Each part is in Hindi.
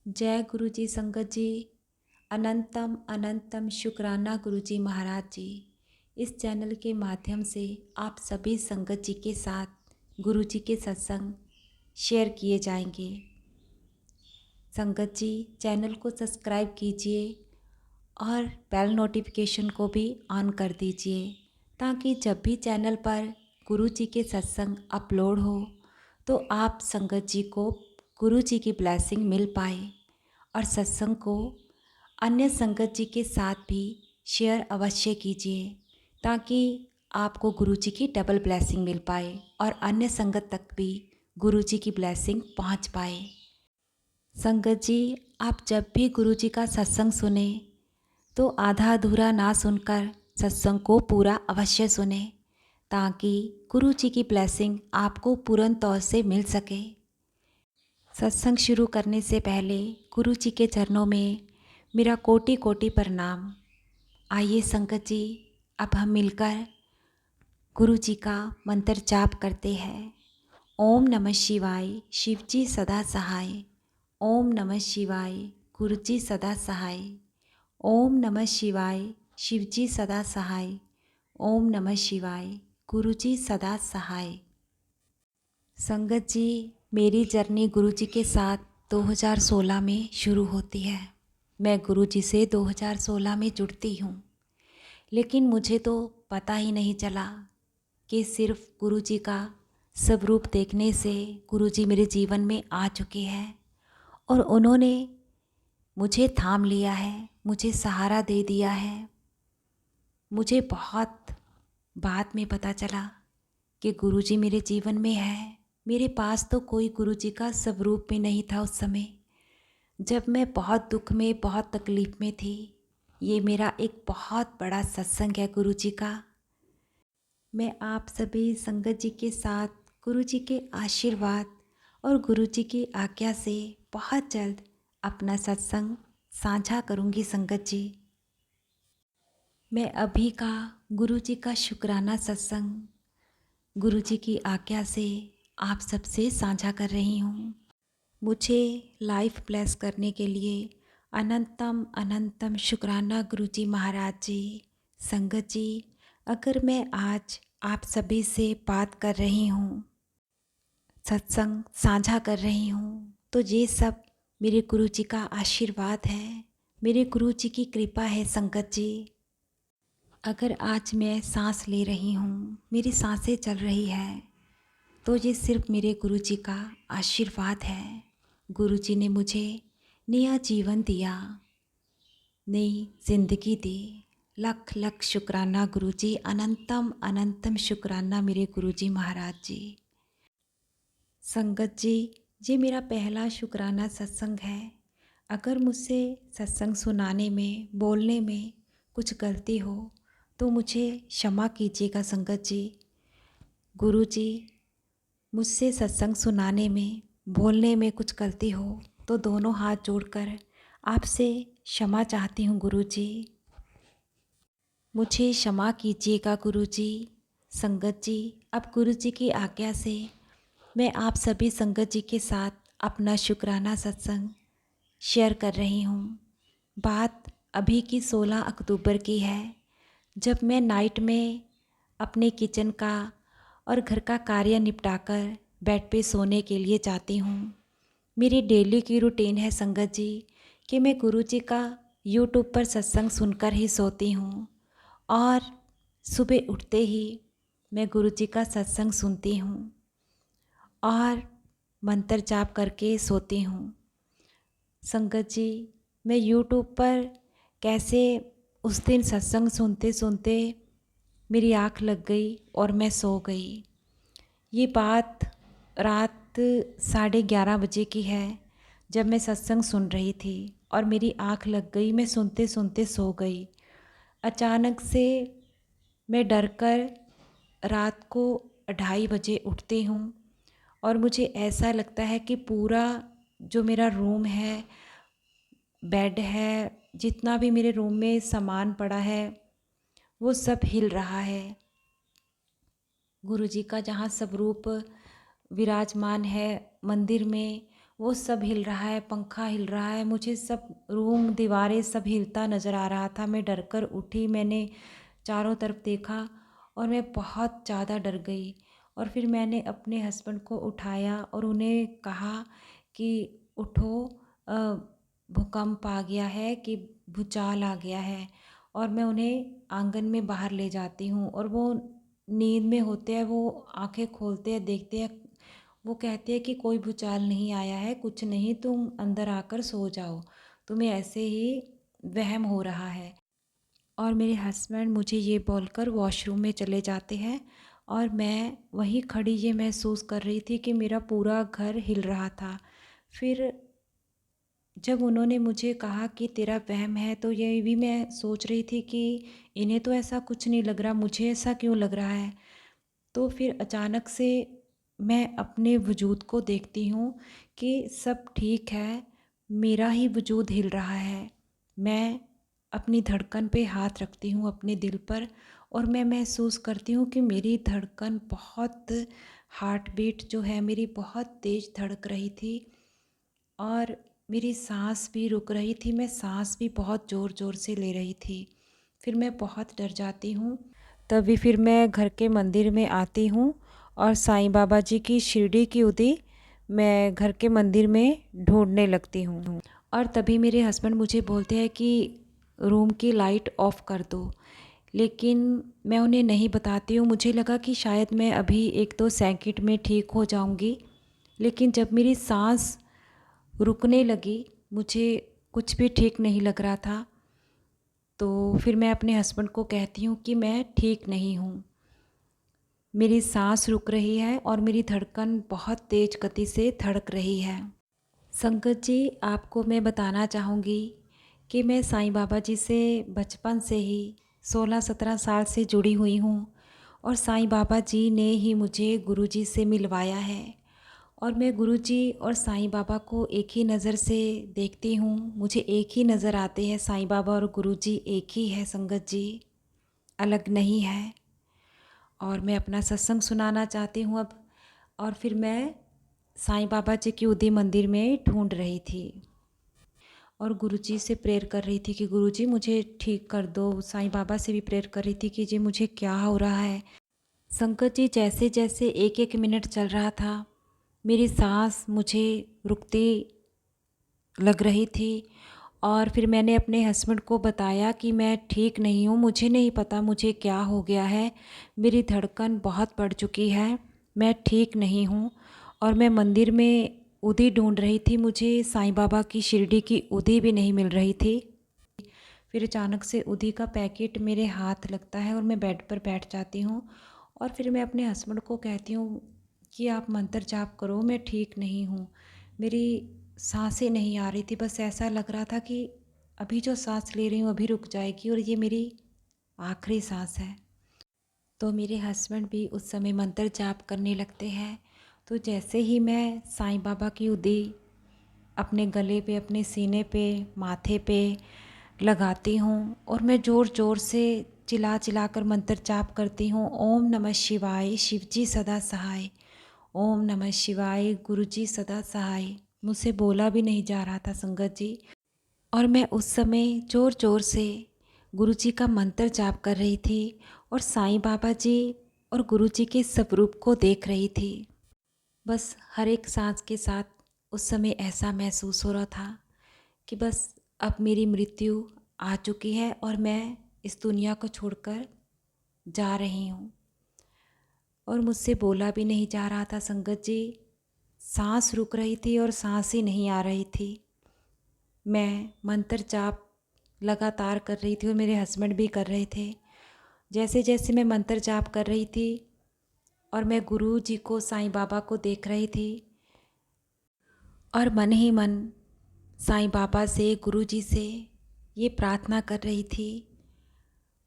जय गुरु जी संगत जी। अनंतम अनंतम शुक्राना गुरु जी महाराज जी। इस चैनल के माध्यम से आप सभी संगत जी के साथ गुरु जी के सत्संग शेयर किए जाएंगे। संगत जी चैनल को सब्सक्राइब कीजिए और बेल नोटिफिकेशन को भी ऑन कर दीजिए ताकि जब भी चैनल पर गुरु जी के सत्संग अपलोड हो तो आप संगत जी को गुरु जी की ब्लेसिंग मिल पाए और सत्संग को अन्य संगत जी के साथ भी शेयर अवश्य कीजिए ताकि आपको गुरु जी की डबल ब्लेसिंग मिल पाए और अन्य संगत तक भी गुरु जी की ब्लेसिंग पहुंच पाए। संगत जी आप जब भी गुरु जी का सत्संग सुने तो आधा अधूरा ना सुनकर सत्संग को पूरा अवश्य सुने ताकि गुरु जी की ब्लेसिंग आपको पूर्ण तौर से मिल सके। सत्संग शुरू करने से पहले गुरु जी के चरणों में मेरा कोटि कोटि प्रणाम। आइए संगत जी अब हम मिलकर गुरु जी का मंत्र जाप करते हैं। ओम नमः शिवाय शिव जी सदा सहाय। ओम नमः शिवाय गुरु जी सदा सहाय। ओम नमः शिवाय शिव जी सदा सहाय। ओम नमः शिवाय गुरु जी सदा सहाय। संगत जी मेरी जर्नी गुरु जी के साथ 2016 में शुरू होती है। मैं गुरु जी से 2016 में जुड़ती हूँ, लेकिन मुझे तो पता ही नहीं चला कि सिर्फ गुरु जी का स्वरूप देखने से गुरु जी मेरे जीवन में आ चुके हैं और उन्होंने मुझे थाम लिया है, मुझे सहारा दे दिया है। मुझे बहुत बाद में पता चला कि गुरु जी मेरे जीवन में है। मेरे पास तो कोई गुरु जी का स्वरूप भी नहीं था उस समय, जब मैं बहुत दुख में बहुत तकलीफ़ में थी। ये मेरा एक बहुत बड़ा सत्संग है गुरु जी का। मैं आप सभी संगत जी के साथ गुरु जी के आशीर्वाद और गुरु जी की आज्ञा से बहुत जल्द अपना सत्संग साझा करूंगी। संगत जी मैं अभी का गुरु जी का शुक्राना सत्संग गुरु जी की आज्ञा से आप सबसे साझा कर रही हूँ। मुझे लाइफ ब्लेस करने के लिए अनंतम अनंतम शुक्राना गुरु जी महाराज जी। संगत जी अगर मैं आज आप सभी से बात कर रही हूँ, सत्संग साझा कर रही हूँ, तो ये सब मेरे गुरु जी का आशीर्वाद है, मेरे गुरु जी की कृपा है। संगत जी अगर आज मैं सांस ले रही हूँ, मेरी सांसें चल रही है, तो ये सिर्फ मेरे गुरु जी का आशीर्वाद है। गुरु जी ने मुझे नया जीवन दिया, नई जिंदगी दी। लख लख शुक्राना गुरु जी, अनंतम अनंतम शुक्राना मेरे गुरु जी महाराज जी। संगत जी ये मेरा पहला शुक्राना सत्संग है। अगर मुझसे सत्संग सुनाने में बोलने में कुछ गलती हो तो मुझे क्षमा कीजिएगा। संगत जी गुरु जी मुझसे सत्संग सुनाने में बोलने में कुछ गलती हो तो दोनों हाथ जोड़कर आपसे क्षमा चाहती हूँ गुरु जी। मुझे क्षमा कीजिएगा गुरु जी। संगत जी अब गुरु जी की आज्ञा से मैं आप सभी संगत जी के साथ अपना शुक्राना सत्संग शेयर कर रही हूँ। बात अभी की 16 अक्टूबर की है, जब मैं नाइट में अपने किचन का और घर का कार्य निपटाकर बेड पे सोने के लिए जाती हूँ। मेरी डेली की रूटीन है संगत जी कि मैं गुरु जी का यूट्यूब पर सत्संग सुनकर ही सोती हूँ और सुबह उठते ही मैं गुरु जी का सत्संग सुनती हूँ और मंत्र जाप करके सोती हूँ। संगत जी मैं यूट्यूब पर कैसे उस दिन सत्संग सुनते सुनते मेरी आँख लग गई और मैं सो गई। ये बात रात 11:30 बजे की है, जब मैं सत्संग सुन रही थी और मेरी आँख लग गई, मैं सुनते सुनते सो गई। अचानक से मैं डरकर रात को 2:30 बजे उठती हूँ और मुझे ऐसा लगता है कि पूरा जो मेरा रूम है, बेड है, जितना भी मेरे रूम में सामान पड़ा है वो सब हिल रहा है। गुरु जी का जहाँ स्वरूप विराजमान है मंदिर में, वो सब हिल रहा है, पंखा हिल रहा है, मुझे सब रूम दीवारें सब हिलता नज़र आ रहा था। मैं डर कर उठी, मैंने चारों तरफ देखा और मैं बहुत ज़्यादा डर गई। और फिर मैंने अपने हस्बैंड को उठाया और उन्हें कहा कि उठो, अ, भूकंप आ गया है, कि भूचाल आ गया है। और मैं उन्हें आंगन में बाहर ले जाती हूँ और वो नींद में होते हैं, वो आंखें खोलते हैं, देखते हैं। वो कहते हैं कि कोई भूचाल नहीं आया है, कुछ नहीं, तुम अंदर आकर सो जाओ, तुम्हें ऐसे ही वहम हो रहा है। और मेरे हस्बैंड मुझे ये बोलकर वॉशरूम में चले जाते हैं और मैं वहीं खड़ी ये महसूस कर रही थी कि मेरा पूरा घर हिल रहा था। फिर जब उन्होंने मुझे कहा कि तेरा वहम है, तो ये भी मैं सोच रही थी कि इन्हें तो ऐसा कुछ नहीं लग रहा, मुझे ऐसा क्यों लग रहा है। तो फिर अचानक से मैं अपने वजूद को देखती हूँ कि सब ठीक है, मेरा ही वजूद हिल रहा है। मैं अपनी धड़कन पे हाथ रखती हूँ, अपने दिल पर, और मैं महसूस करती हूँ कि मेरी धड़कन बहुत, हार्ट बीट जो है मेरी बहुत तेज़ धड़क रही थी और मेरी सांस भी रुक रही थी, मैं सांस भी बहुत ज़ोर ज़ोर से ले रही थी। फिर मैं बहुत डर जाती हूँ। तभी फिर मैं घर के मंदिर में आती हूँ और साईं बाबा जी की शिरडी की उदी मैं घर के मंदिर में ढूंढने लगती हूँ। और तभी मेरे हस्बैंड मुझे बोलते हैं कि रूम की लाइट ऑफ़ कर दो। लेकिन मैं उन्हें नहीं बताती हूँ, मुझे लगा कि शायद मैं अभी 1-2 सेकंड में ठीक हो जाऊँगी। लेकिन जब मेरी सांस रुकने लगी, मुझे कुछ भी ठीक नहीं लग रहा था। तो फिर मैं अपने हस्बैंड को कहती हूँ कि मैं ठीक नहीं हूँ, मेरी सांस रुक रही है और मेरी धड़कन बहुत तेज़ गति से धड़क रही है। संगत जी, आपको मैं बताना चाहूँगी कि मैं साईं बाबा जी से बचपन से ही 16-17 साल से जुड़ी हुई हूँ और साईं बाबा जी ने ही मुझे गुरु जी से मिलवाया है। और मैं गुरु जी और साईं बाबा को एक ही नज़र से देखती हूँ, मुझे एक ही नज़र आते हैं। साईं बाबा और गुरु जी एक ही है संगत जी, अलग नहीं है। और मैं अपना सत्संग सुनाना चाहती हूँ अब। और फिर मैं साईं बाबा जी की उदी मंदिर में ढूंढ रही थी और गुरुजी से प्रेयर कर रही थी कि गुरुजी मुझे ठीक कर दो। साईं बाबा से भी प्रेयर कर रही थी कि जी मुझे क्या हो रहा है। संकट जी, जैसे जैसे एक एक मिनट चल रहा था, मेरी सांस मुझे रुकती लग रही थी। और फिर मैंने अपने हस्बैंड को बताया कि मैं ठीक नहीं हूँ, मुझे नहीं पता मुझे क्या हो गया है, मेरी धड़कन बहुत बढ़ चुकी है, मैं ठीक नहीं हूँ। और मैं मंदिर में उदी ढूंढ रही थी, मुझे साईं बाबा की शिरडी की उदी भी नहीं मिल रही थी। फिर अचानक से उदी का पैकेट मेरे हाथ लगता है और मैं बेड पर बैठ जाती हूँ। और फिर मैं अपने हस्बैंड को कहती हूँ कि आप मंत्र जाप करो, मैं ठीक नहीं हूँ, मेरी सांसें नहीं आ रही थी, बस ऐसा लग रहा था कि अभी जो सांस ले रही हूँ अभी रुक जाएगी और ये मेरी आखिरी सांस है। तो मेरे हस्बैंड भी उस समय मंत्र जाप करने लगते हैं। तो जैसे ही मैं साईं बाबा की उदी अपने गले पे, अपने सीने पे, माथे पे लगाती हूँ और मैं ज़ोर ज़ोर से चिल्ला चिल्ला कर मंत्र जाप करती हूँ। ओम नमः शिवाय, शिव जी सदा सहाय। ओम नमः शिवाय, गुरु जी सदा सहाय। मुझसे बोला भी नहीं जा रहा था संगत जी। और मैं उस समय ज़ोर ज़ोर से गुरु जी का मंत्र जाप कर रही थी और साईं बाबा जी और गुरु जी के स्वरूप को देख रही थी। बस हर एक सांस के साथ उस समय ऐसा महसूस हो रहा था कि बस अब मेरी मृत्यु आ चुकी है और मैं इस दुनिया को छोड़कर जा रही हूँ। और मुझसे बोला भी नहीं जा रहा था संगत जी, सांस रुक रही थी और सांस ही नहीं आ रही थी। मैं मंत्र जाप लगातार कर रही थी और मेरे हस्बैंड भी कर रहे थे। जैसे जैसे मैं मंत्र जाप कर रही थी और मैं गुरु जी को, साईं बाबा को देख रही थी और मन ही मन साईं बाबा से, गुरु जी से ये प्रार्थना कर रही थी,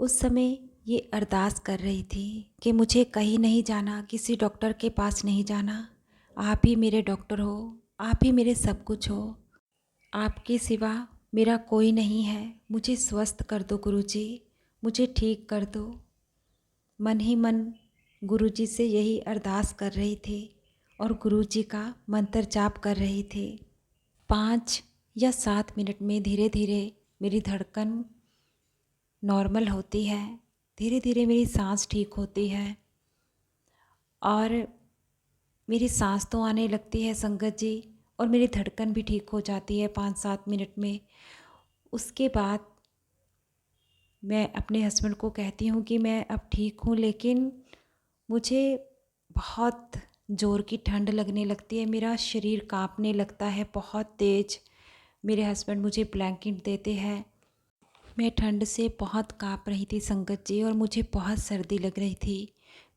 उस समय ये अरदास कर रही थी कि मुझे कहीं नहीं जाना, किसी डॉक्टर के पास नहीं जाना, आप ही मेरे डॉक्टर हो, आप ही मेरे सब कुछ हो, आपके सिवा मेरा कोई नहीं है, मुझे स्वस्थ कर दो गुरुजी, मुझे ठीक कर दो। मन ही मन गुरुजी से यही अरदास कर रही थी और गुरुजी का मंत्र जाप कर रही थी। 5 या 7 मिनट में धीरे धीरे मेरी धड़कन नॉर्मल होती है, धीरे धीरे मेरी सांस ठीक होती है और मेरी सांस तो आने लगती है संगत जी, और मेरी धड़कन भी ठीक हो जाती है 5-7 मिनट में। उसके बाद मैं अपने हस्बैंड को कहती हूँ कि मैं अब ठीक हूँ, लेकिन मुझे बहुत ज़ोर की ठंड लगने लगती है, मेरा शरीर काँपने लगता है बहुत तेज़। मेरे हस्बैंड मुझे ब्लैंकेट देते हैं। मैं ठंड से बहुत काँप रही थी संगत जी, और मुझे बहुत सर्दी लग रही थी।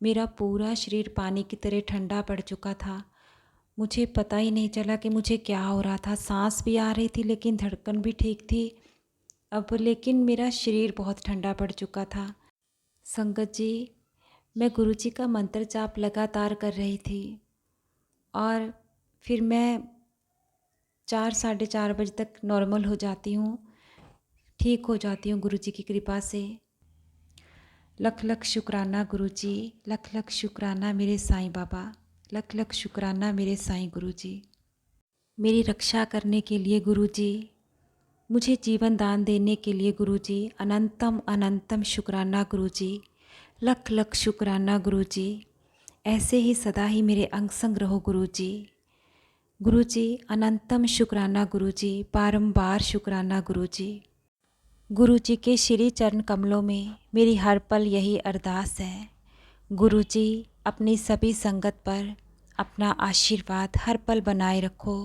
मेरा पूरा शरीर पानी की तरह ठंडा पड़ चुका था। मुझे पता ही नहीं चला कि मुझे क्या हो रहा था। सांस भी आ रही थी लेकिन धड़कन भी ठीक थी। अब लेकिन मेरा शरीर बहुत ठंडा पड़ चुका था। संगत जी, मैं गुरुजी का मंत्र जाप लगातार कर रही थी और फिर मैं 4 साढ़े 4 बजे तक नॉर्मल हो जाती हूँ, ठीक हो जाती हूँ गुरुजी की कृपा से। लख लख शुक्राना गुरुजी, लख लख शुक्राना मेरे साईं बाबा, लख लख शुक्राना मेरे साईं गुरुजी। मेरी रक्षा करने के लिए गुरुजी, मुझे जीवन दान देने के लिए गुरुजी, अनंतम अनंतम शुक्राना गुरुजी, लख लख शुक्राना गुरुजी। ऐसे ही सदा ही मेरे अंग संग रहो गुरुजी। गुरुजी अनंतम शुक्राना गुरुजी, बारंबार शुक्राना गुरुजी। गुरुजी के श्री चरण कमलों में मेरी हर पल यही अरदास है। गुरुजी अपनी सभी संगत पर अपना आशीर्वाद हर पल बनाए रखो।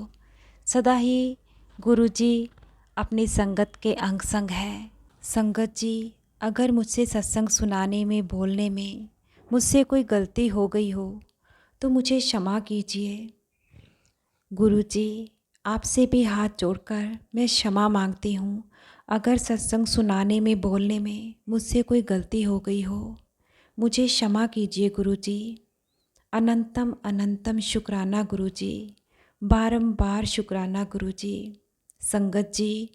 सदा ही गुरुजी अपनी संगत के अंग संग है। संगत जी, अगर मुझसे सत्संग सुनाने में, बोलने में मुझसे कोई गलती हो गई हो तो मुझे क्षमा कीजिए। गुरुजी, आपसे भी हाथ जोड़कर मैं क्षमा मांगती हूँ। अगर सत्संग सुनाने में, बोलने में मुझसे कोई गलती हो गई हो, मुझे क्षमा कीजिए गुरुजी। अनंतम अनंतम शुक्राना गुरुजी, बारंबार शुक्राना गुरुजी। संगत जी,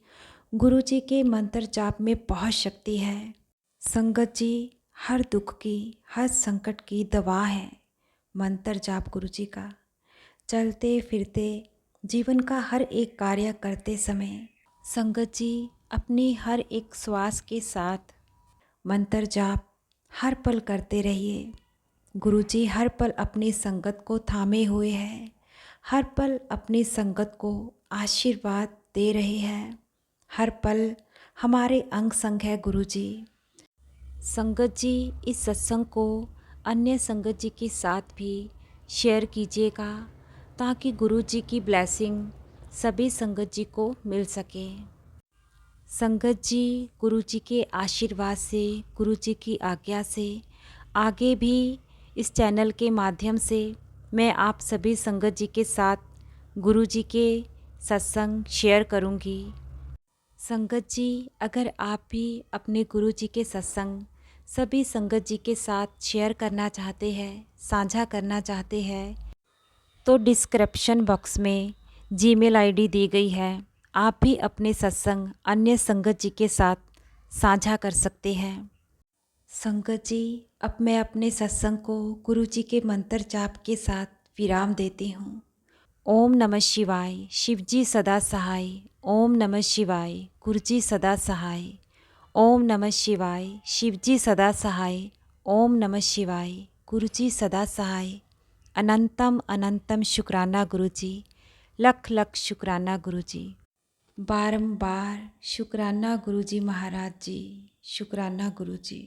गुरुजी के मंत्र जाप में बहुत शक्ति है। संगत जी, हर दुख की, हर संकट की दवा है मंत्र जाप गुरुजी का। चलते फिरते जीवन का हर एक कार्य करते समय संगत जी अपनी हर एक श्वास के साथ मंत्र जाप हर पल करते रहिए। गुरुजी हर पल अपनी संगत को थामे हुए हैं, हर पल अपनी संगत को आशीर्वाद दे रहे हैं, हर पल हमारे अंग संग है गुरुजी। संगत जी, इस सत्संग को अन्य संगत जी के साथ भी शेयर कीजिएगा ताकि गुरुजी की ब्लेसिंग सभी संगत जी को मिल सके। संगत जी, गुरुजी के आशीर्वाद से, गुरुजी की आज्ञा से आगे भी इस चैनल के माध्यम से मैं आप सभी संगत जी के साथ गुरुजी के सत्संग शेयर करूंगी। संगत जी, अगर आप भी अपने गुरुजी के सत्संग सभी संगत जी के साथ शेयर करना चाहते हैं, साझा करना चाहते हैं, तो डिस्क्रिप्शन बॉक्स में जीमेल आईडी दी गई है। आप भी अपने सत्संग अन्य संगत जी के साथ साझा कर सकते हैं। संगत जी, अब मैं अपने सत्संग को गुरु जी के मंत्र जाप के साथ विराम देती हूँ। ओम नमः शिवाय, शिव जी सदा सहाय। ओम नमः शिवाय, गुरु जी सदा सहाय। ओम नमः शिवाय, शिव जी सदा सहाय। ओम नमः शिवाय, गुरु जी सदा सहाय। अनंतम अनंतम शुक्राना गुरुजी, लख लख शुक्राना गुरुजी। बारंबार शुक्राना गुरुजी महाराज जी, शुक्राना गुरुजी।